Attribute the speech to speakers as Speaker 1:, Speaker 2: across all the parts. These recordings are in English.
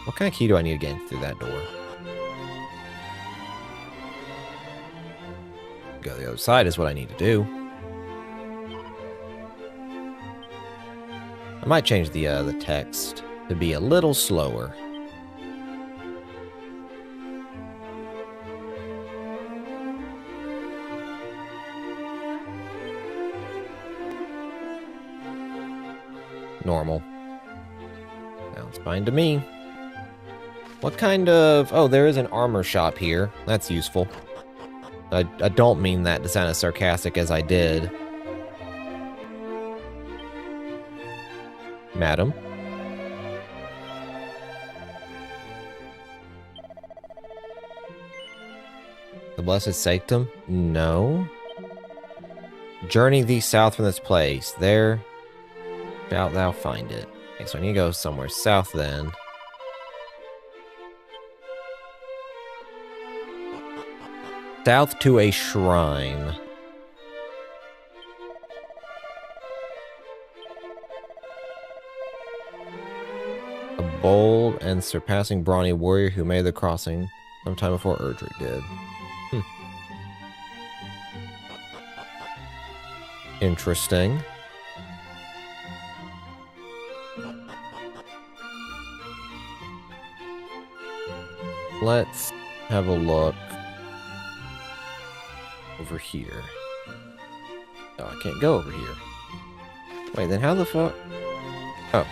Speaker 1: What kind of key do I need to get through that door? Go to the other side is what I need to do. I might change the text to be a little slower. Normal. Sounds fine to me. What kind of... Oh, there is an armor shop here. That's useful. I don't mean that to sound as sarcastic as I did. Madam? The Blessed Sanctum? No. Journey thee south from this place. There shalt thou find it. Okay, so I need to go somewhere south then. South to a shrine. A bold and surpassing brawny warrior who made the crossing sometime before Erdrick did. Interesting. Let's have a look over here. Oh, I can't go over here. Wait, then how the fuck? Oh.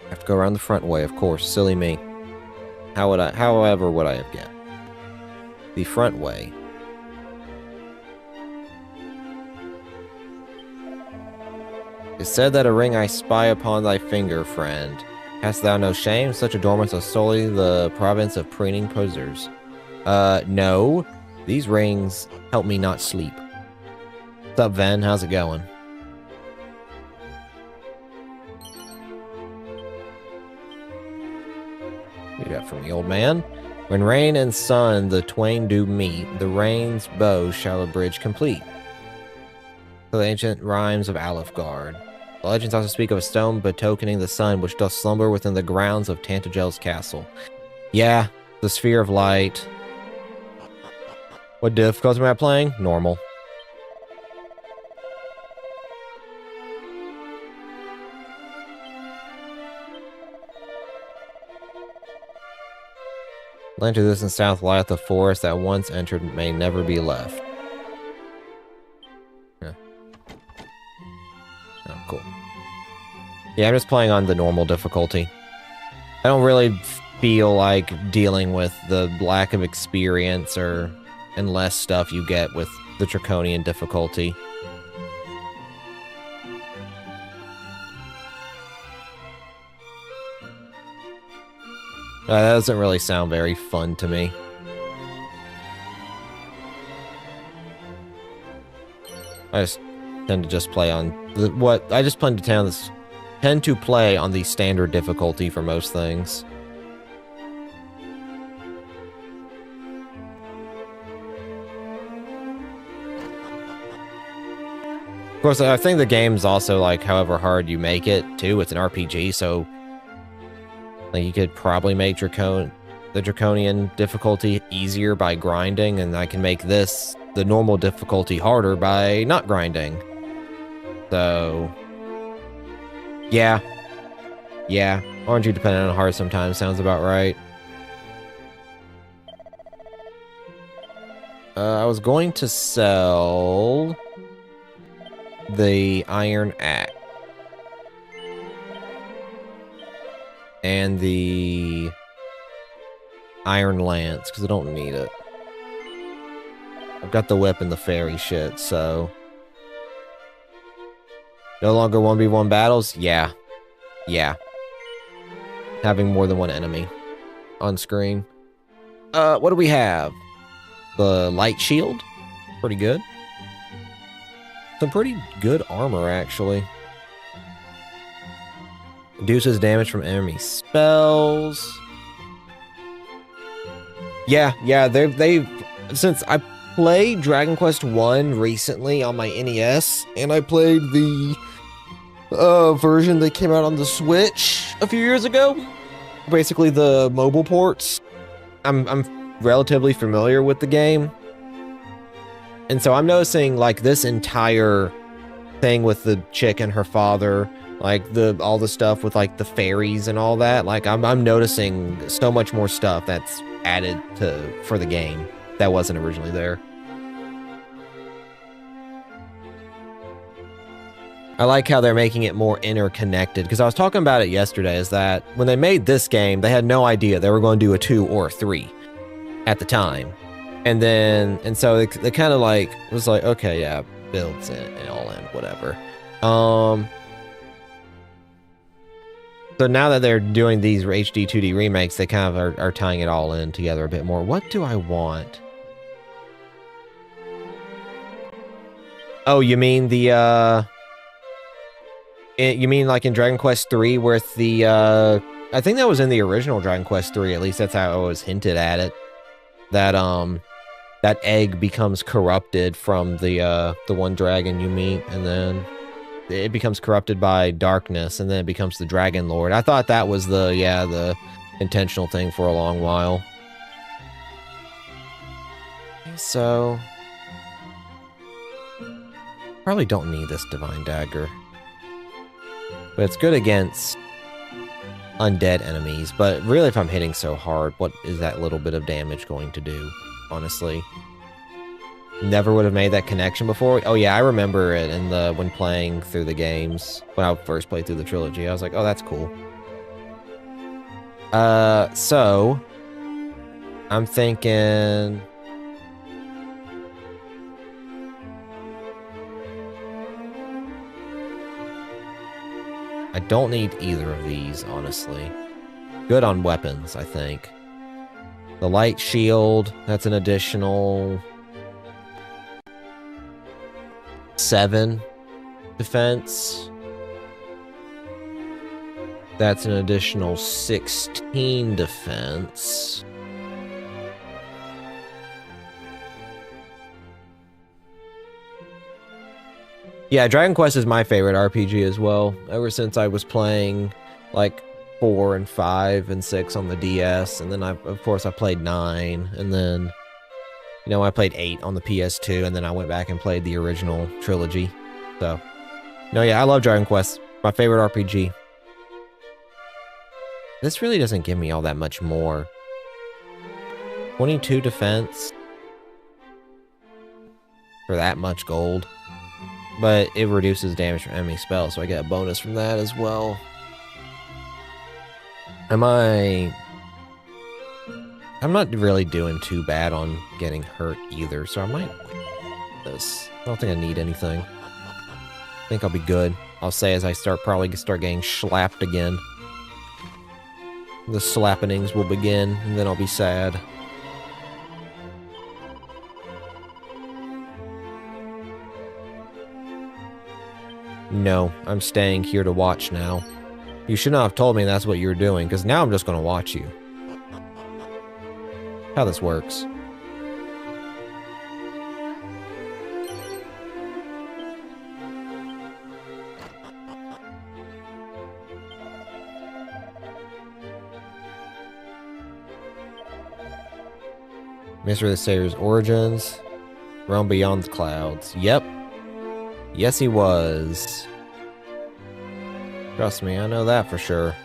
Speaker 1: I have to go around the front way, of course. Silly me. However would I have get? The front way. It said that a ring I spy upon thy finger, friend. Hast thou no shame? Such adornments are solely the province of preening posers. No. These rings help me not sleep. What's up, Ven? How's it going? What you got from the old man? When rain and sun the twain do meet, the rain's bow shall a bridge complete. To the ancient rhymes of Alefgard. The legends also speak of a stone betokening the sun which doth slumber within the grounds of Tantagel's castle. Yeah, the sphere of light. What difficulty am I playing? Normal. Land to this and south lieth the forest that once entered may never be left. Yeah. Oh, cool. Yeah, I'm just playing on the normal difficulty. I don't really feel like dealing with the lack of experience and less stuff you get with the draconian difficulty. That doesn't really sound very fun to me. I just tend to just play on tend to play on the standard difficulty for most things. Of course, I think the game's also, like, however hard you make it, too. It's an RPG, so like, you could probably make the draconian difficulty easier by grinding, and I can make this, the normal difficulty, harder by not grinding. So, yeah. RNG dependent on hard sometimes sounds about right. I was going to sell the iron axe and the iron lance because I don't need it. I've got the whip and the fairy shit, so no longer 1v1 battles. Yeah. Having more than one enemy on screen. What do we have? The light shield, pretty good. Some pretty good armor, actually. Reduces damage from enemy spells. Yeah, they've since I played Dragon Quest 1 recently on my NES, and I played the version that came out on the Switch a few years ago. Basically the mobile ports. I'm relatively familiar with the game. And so I'm noticing like this entire thing with the chick and her father, like all the stuff with like the fairies and all that. Like I'm noticing so much more stuff that's added for the game that wasn't originally there. I like how they're making it more interconnected, because I was talking about it yesterday, is that when they made this game, they had no idea they were going to do a 2 or a 3 at the time. And so they kind of like, was like, okay, yeah, builds it and all in, whatever. So now that they're doing these HD-2D remakes, they kind of are tying it all in together a bit more. What do I want? Oh, you mean the, you mean like in Dragon Quest 3 with the, I think that was in the original Dragon Quest 3, at least that's how it was hinted at it. That, that egg becomes corrupted from the one dragon you meet, and then it becomes corrupted by darkness, and then it becomes the Dragon Lord. I thought that was the intentional thing for a long while. So, probably don't need this Divine Dagger. But it's good against undead enemies. But really, if I'm hitting so hard, what is that little bit of damage going to do? Honestly. Never would have made that connection before. Oh yeah, I remember it in when playing through the games. When I first played through the trilogy, I was like, oh, that's cool. So I'm thinking I don't need either of these, honestly. Good on weapons, I think. The light shield, that's an additional 7 defense. That's an additional 16 defense. Yeah, Dragon Quest is my favorite RPG as well. Ever since I was playing like 4 and 5 and 6 on the DS, and then of course I played 9, and then I played 8 on the PS2, and then I went back and played the original trilogy. So, yeah, I love Dragon Quest. My favorite RPG. This really doesn't give me all that much more. 22 defense for that much gold. But it reduces damage from enemy spells, so I get a bonus from that as well. I'm not really doing too bad on getting hurt either, so I might do this. I don't think I need anything. I think I'll be good. I'll say as I probably start getting slapped again. The slappenings will begin, and then I'll be sad. No, I'm staying here to watch now. You should not have told me that's what you were doing, because now I'm just going to watch you. How this works. Mystery of the Savior's origins. Realm beyond the clouds. Yep. Yes, he was. Trust me, I know that for sure.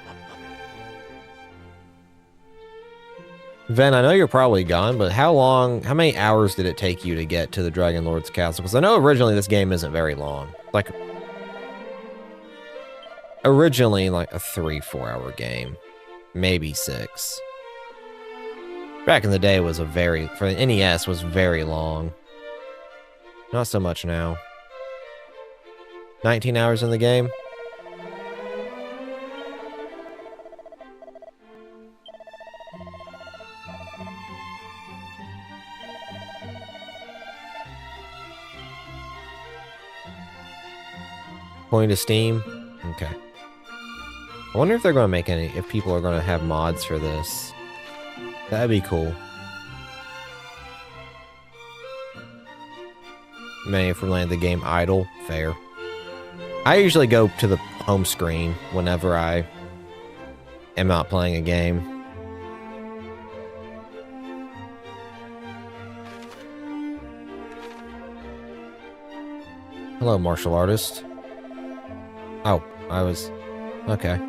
Speaker 1: Ven, I know you're probably gone, but how many hours did it take you to get to the Dragon Lord's castle? Because I know originally this game isn't very long. Like, originally like a 3-4 hour game. Maybe 6. Back in the day was for the NES was very long. Not so much now. 19 hours in the game. Going to Steam? Okay. I wonder if they're going to make if people are going to have mods for this. That'd be cool. Many from land the game idle. Fair. I usually go to the home screen whenever I am not playing a game. Hello, martial artist. Oh, I was... Okay.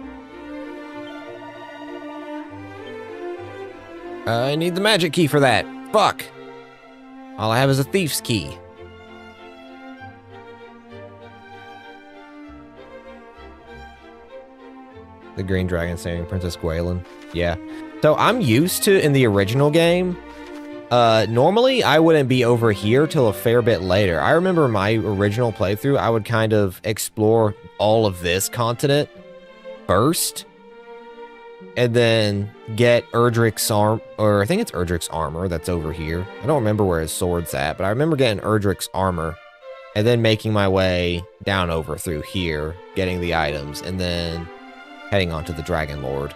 Speaker 1: I need the magic key for that. Fuck! All I have is a thief's key. The Green Dragon saving Princess Gwaelin. Yeah. So I'm used to, in the original game, normally I wouldn't be over here till a fair bit later. I remember my original playthrough, I would kind of explore all of this continent first, and then get Erdrick's arm, or I think it's Erdrick's armor that's over here. I don't remember where his sword's at, but I remember getting Erdrick's armor, and then making my way down over through here, getting the items, and then heading on to the Dragon Lord.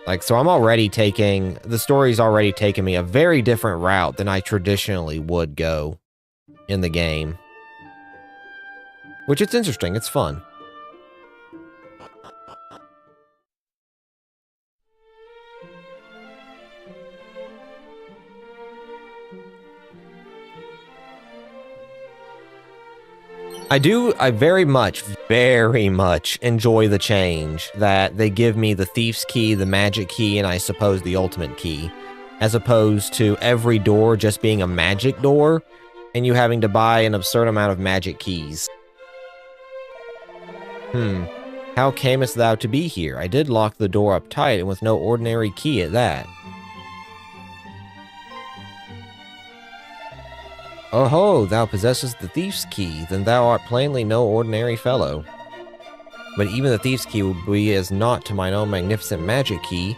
Speaker 1: Like, so I'm already taking, the story's already taken me a very different route than I traditionally would go in the game. Which it's interesting, it's fun. I very much enjoy the change that they give me the Thief's Key, the Magic Key, and I suppose the Ultimate Key, as opposed to every door just being a magic door, and you having to buy an absurd amount of magic keys. How camest thou to be here? I did lock the door up tight, and with no ordinary key at that. Oh-ho, thou possessest the thief's key, then thou art plainly no ordinary fellow. But even the thief's key will be as naught to mine own magnificent magic key,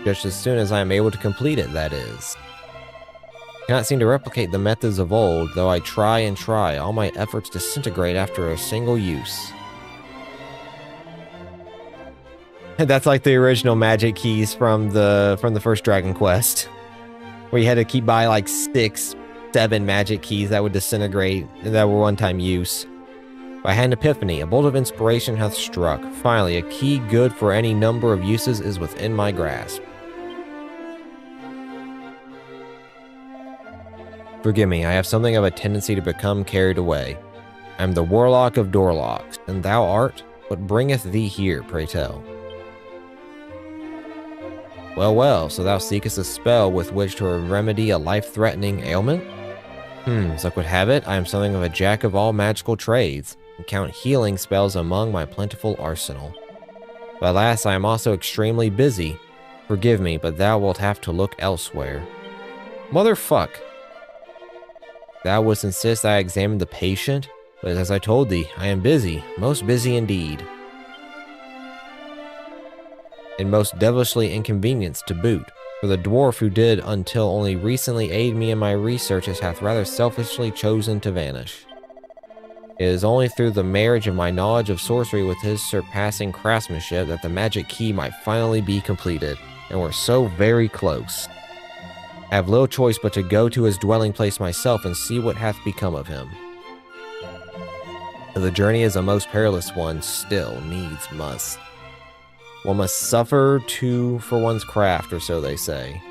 Speaker 1: just as soon as I am able to complete it, that is. Cannot seem to replicate the methods of old, though I try and try, all my efforts disintegrate after a single use. That's like the original magic keys from the first Dragon Quest, where you had to keep by like 7 magic keys that would disintegrate, that were one-time use. I had an epiphany, a bolt of inspiration hath struck. Finally, a key good for any number of uses is within my grasp. Forgive me, I have something of a tendency to become carried away. I am the Warlock of Doorlocks, and thou art? What bringeth thee here, pray tell? Well, well, so thou seekest a spell with which to remedy a life-threatening ailment? As luck would have it, I am something of a jack of all magical trades, and count healing spells among my plentiful arsenal. But alas, I am also extremely busy. Forgive me, but thou wilt have to look elsewhere. Motherfuck. Thou wouldst insist I examine the patient, but as I told thee, I am busy, most busy indeed. And most devilishly inconvenienced to boot. For the dwarf who did until only recently aid me in my researches hath rather selfishly chosen to vanish. It is only through the marriage of my knowledge of sorcery with his surpassing craftsmanship that the magic key might finally be completed, and we're so very close. I have little choice but to go to his dwelling place myself and see what hath become of him. The journey is a most perilous one, still needs must. One must suffer for one's craft, or so they say.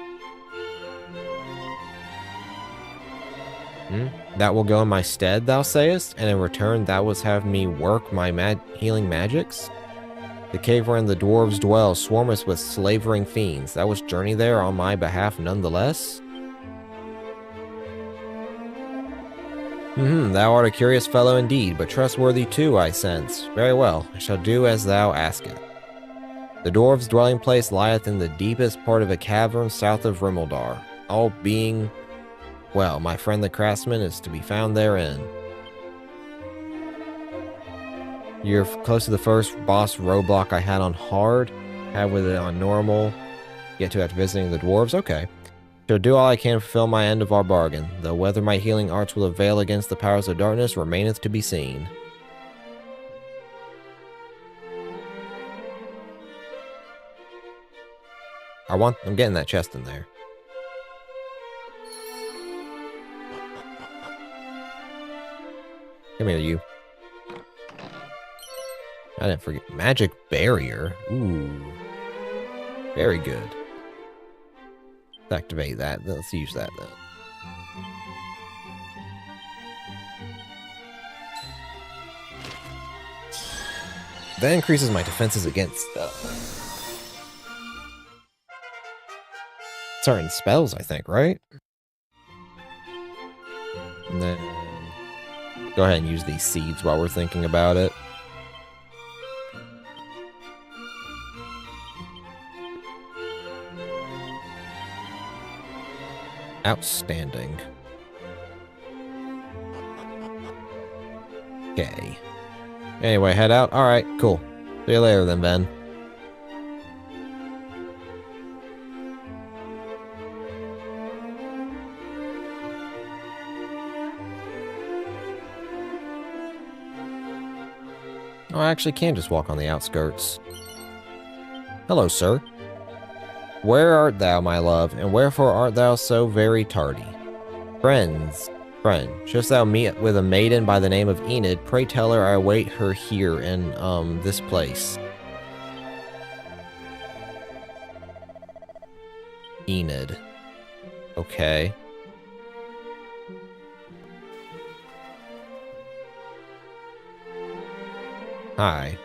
Speaker 1: That will go in my stead, thou sayest, and in return thou wouldst have me work my healing magics? The cave wherein the dwarves dwell swarmeth with slavering fiends. Thou wouldst journey there on my behalf nonetheless? Thou art a curious fellow indeed, but trustworthy too, I sense. Very well, I shall do as thou askest. The dwarves' dwelling place lieth in the deepest part of a cavern south of Rimeldar, all being, well, my friend the craftsman is to be found therein. You're close to the first boss roadblock I had on hard, have with it on normal, get to after visiting the dwarves, okay. Shall do all I can to fulfill my end of our bargain, though whether my healing arts will avail against the powers of darkness remaineth to be seen. I'm getting that chest in there. Come here, you. I didn't forget. Magic barrier. Ooh. Very good. Let's activate that. Let's use that then. That increases my defenses against certain spells, I think, right? And then go ahead and use these seeds while we're thinking about it. Outstanding. Okay. Anyway, head out. Alright, cool. See you later then, Ben. Oh, I actually can just walk on the outskirts. Hello, sir. Where art thou, my love, and wherefore art thou so very tardy? Friend, shouldst thou meet with a maiden by the name of Enid, pray tell her I await her here in, this place. Enid. Okay. Hi.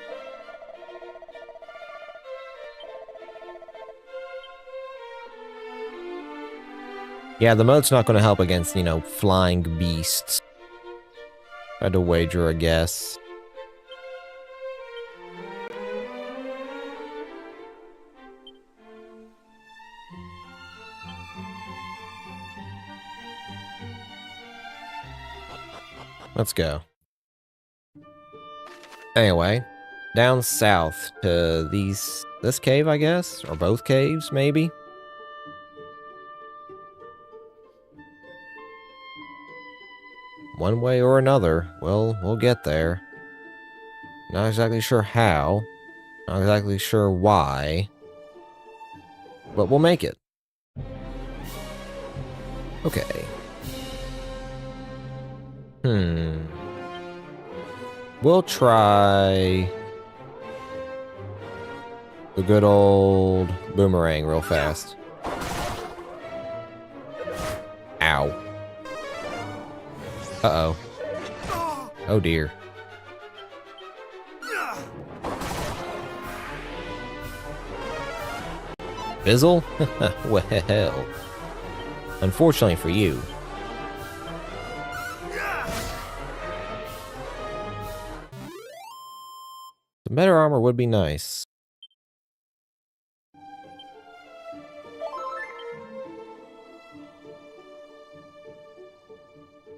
Speaker 1: Yeah, the mode's not going to help against, you know, flying beasts. Had to wager a guess. Let's go. Anyway, down south to this cave, I guess? Or both caves, maybe? One way or another, we'll get there. Not exactly sure how. Not exactly sure why. But we'll make it. Okay. We'll try the good old boomerang real fast. Ow. Uh-oh. Oh dear. Fizzle? Well. Unfortunately for you. Some better armor would be nice.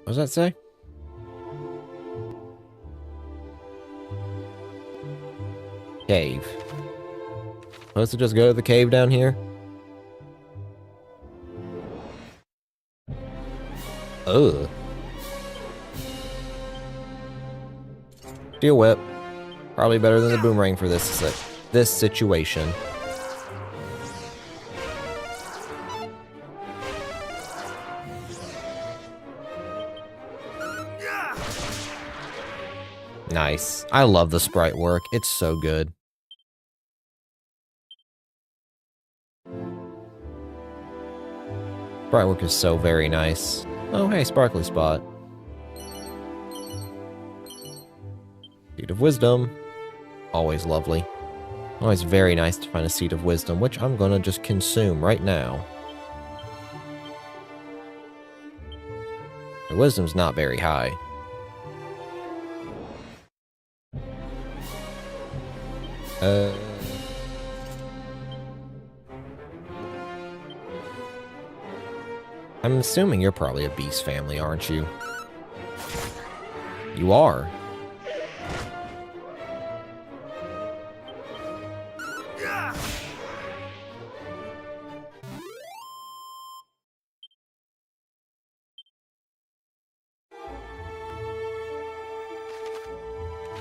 Speaker 1: What does that say? Cave. Supposed to just go to the cave down here? Ugh. Steel whip. Probably better than the boomerang for this situation. Nice. I love the sprite work. It's so good. Sprite work is so very nice. Oh, hey, sparkly spot. Seed of Wisdom. Always lovely. Always very nice to find a Seed of Wisdom, which I'm gonna just consume right now. The Wisdom's not very high. I'm assuming you're probably a beast family, aren't you? You are.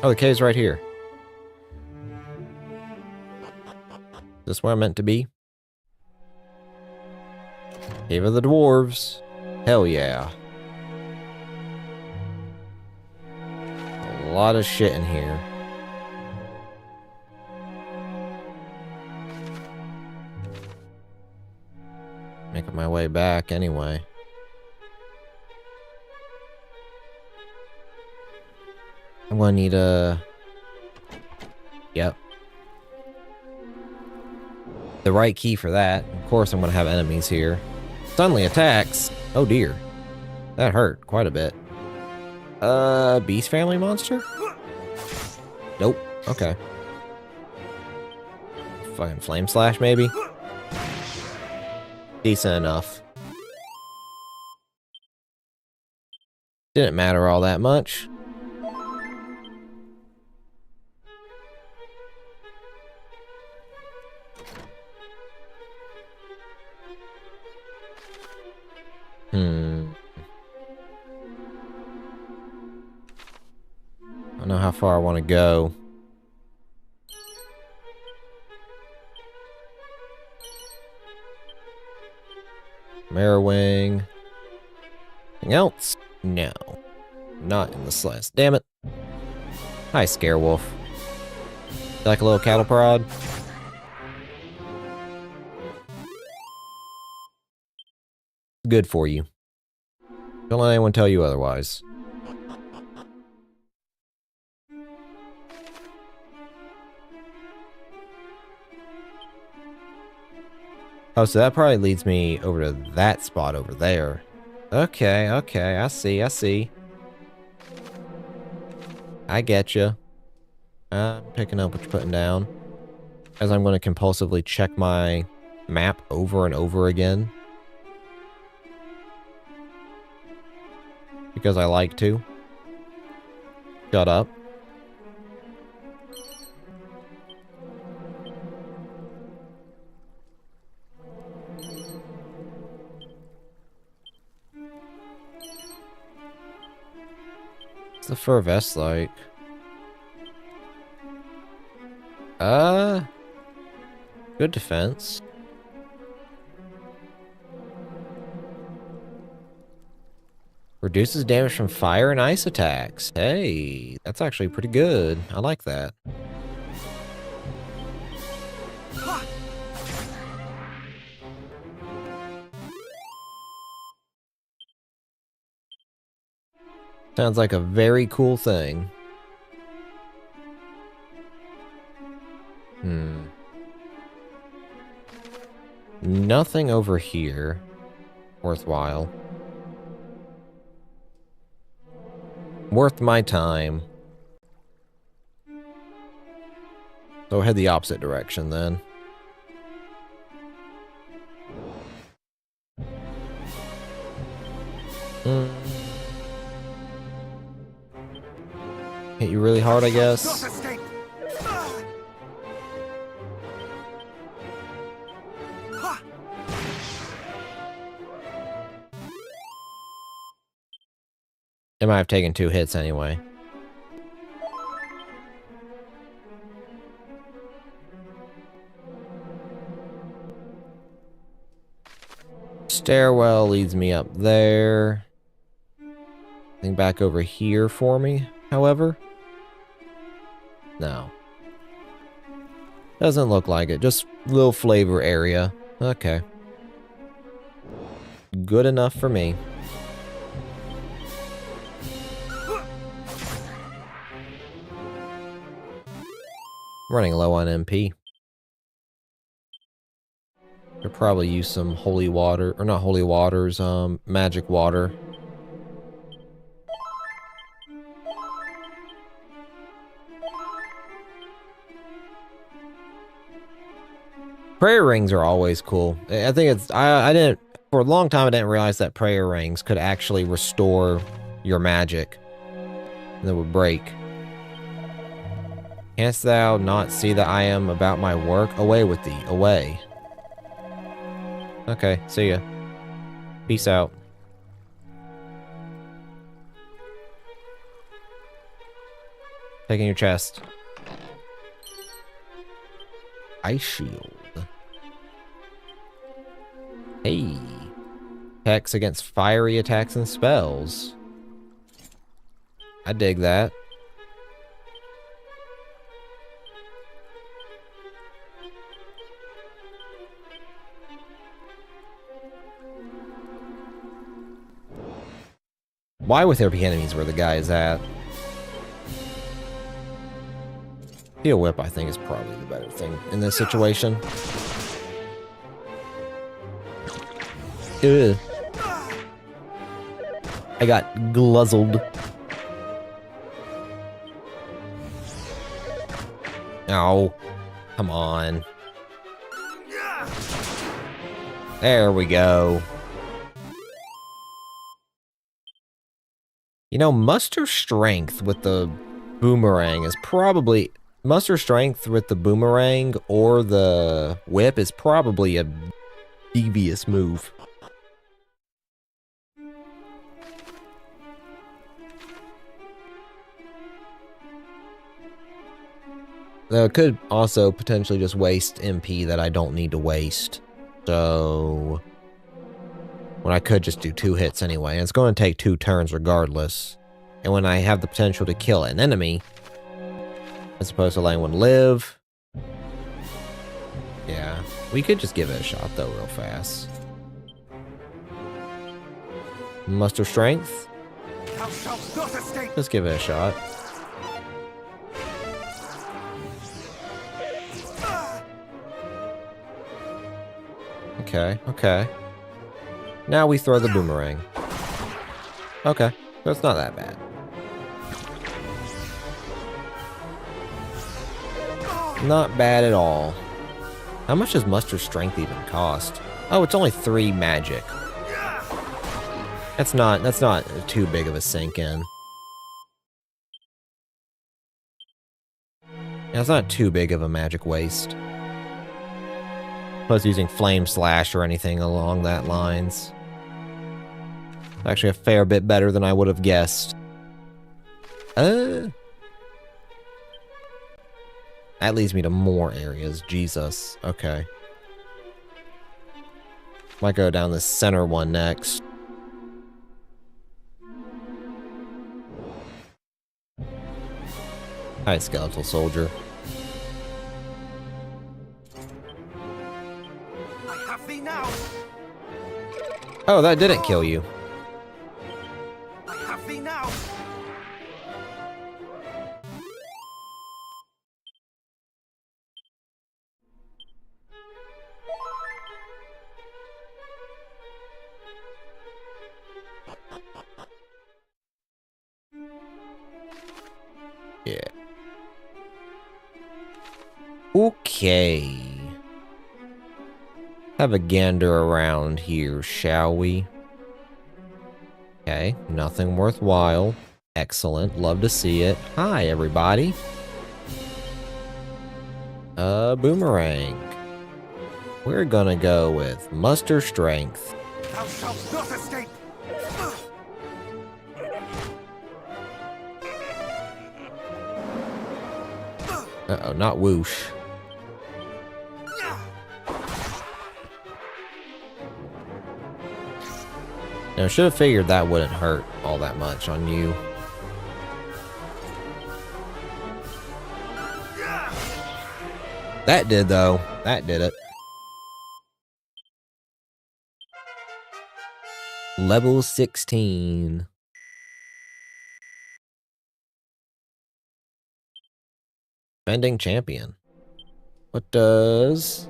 Speaker 1: Oh, the cave's right here. Is this where I'm meant to be? Cave of the Dwarves. Hell yeah. A lot of shit in here. my way back anyway. I'm gonna need a... Yep. The right key for that. Of course I'm gonna have enemies here. Suddenly attacks. Oh dear. That hurt quite a bit. Beast family monster? Nope. Okay. Fucking flame slash maybe? Decent enough. Didn't matter all that much. I don't know how far I want to go. Marrowwing. Anything else? No. Not in the slice. Damn it. Hi, Scarewolf. Like a little cattle prod? Good for you. Don't let anyone tell you otherwise. Oh, so that probably leads me over to that spot over there. Okay, okay, I see. I get you. I'm picking up what you're putting down. As I'm going to compulsively check my map over and over again. Because I like to. Shut up. What's the fur vest like? Good defense. Reduces damage from fire and ice attacks. Hey, that's actually pretty good. I like that. Sounds like a very cool thing. Nothing over here worthwhile. Worth my time. So head the opposite direction then. Hit you really hard, I guess. It might have taken 2 hits anyway. Stairwell leads me up there. Anything back over here for me, however? No. Doesn't look like it. Just little flavor area. Okay. Good enough for me. Running low on MP. Could probably use some holy water, or not holy waters, magic water. Prayer rings are always cool. I think it's, I didn't, for a long time I didn't realize that prayer rings could actually restore your magic. And it would break. Canst thou not see that I am about my work? Away with thee, away. Okay, see ya. Peace out. Taking your chest. Ice shield. Hey. Attacks against fiery attacks and spells. I dig that. Why would there be enemies where the guy is at? Steel Whip, I think, is probably the better thing in this situation. Ugh. I got gluzzled. Oh, come on. There we go. You know, muster strength with the boomerang is probably... Muster strength with the boomerang or the whip is probably a devious move. Though it could also potentially just waste MP that I don't need to waste. So... when I could just do 2 hits anyway. And it's going to take 2 turns regardless. And when I have the potential to kill an enemy, as opposed to letting one live. Yeah, we could just give it a shot though real fast. Muster strength. Let's give it a shot. Okay, okay. Now we throw the boomerang. Okay, that's not that bad. Not bad at all. How much does muster strength even cost? Oh, it's only 3 magic. That's not too big of a sink in. Yeah, it's not too big of a magic waste. Plus using flame slash or anything along that lines. Actually a fair bit better than I would have guessed. That leads me to more areas. Jesus. Okay. Might go down this center one next. Hi, skeletal soldier.
Speaker 2: I have thee now.
Speaker 1: Oh, that didn't kill you.
Speaker 2: I have thee now.
Speaker 1: Yeah. Okay. Have a gander around here, shall we? Okay, nothing worthwhile. Excellent, love to see it. Hi, everybody. Boomerang. We're gonna go with muster strength.
Speaker 2: Thou shalt not escape.
Speaker 1: Uh-oh, not whoosh. Now, I should have figured that wouldn't hurt all that much on you. That did, though. That did it. Level 16. Defending champion. What does...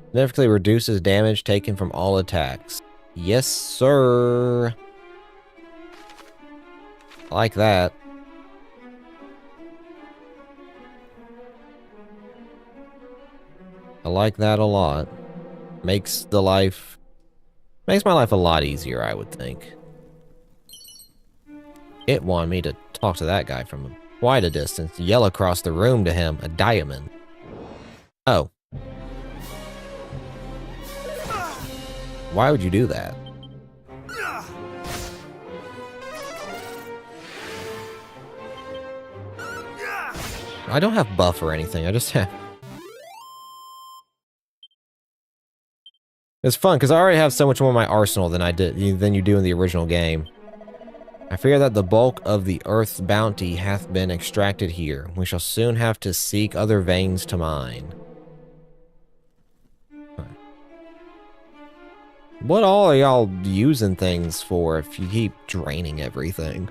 Speaker 1: significantly reduces damage taken from all attacks. Yes, sir. I like that. I like that a lot. Makes my life a lot easier, I would think. It wanted me to talk to that guy from quite a distance, yell across the room to him, a diamond. Oh. Why would you do that? I don't have buff or anything, I just have... It's fun, because I already have so much more in my arsenal than you do in the original game. I fear that the bulk of the earth's bounty hath been extracted here. We shall soon have to seek other veins to mine. What all are y'all using things for if you keep draining everything?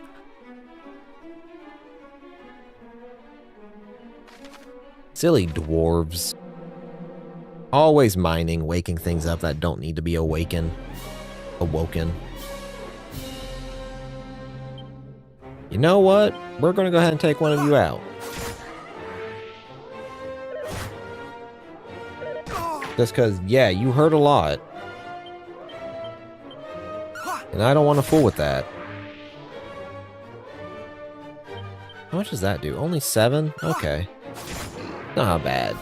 Speaker 1: Silly dwarves. Always mining, waking things up that don't need to be awoken. You know what? We're gonna go ahead and take one of you out. Just cause, yeah, you hurt a lot. And I don't want to fool with that. How much does that do? Only 7? Okay. Not bad.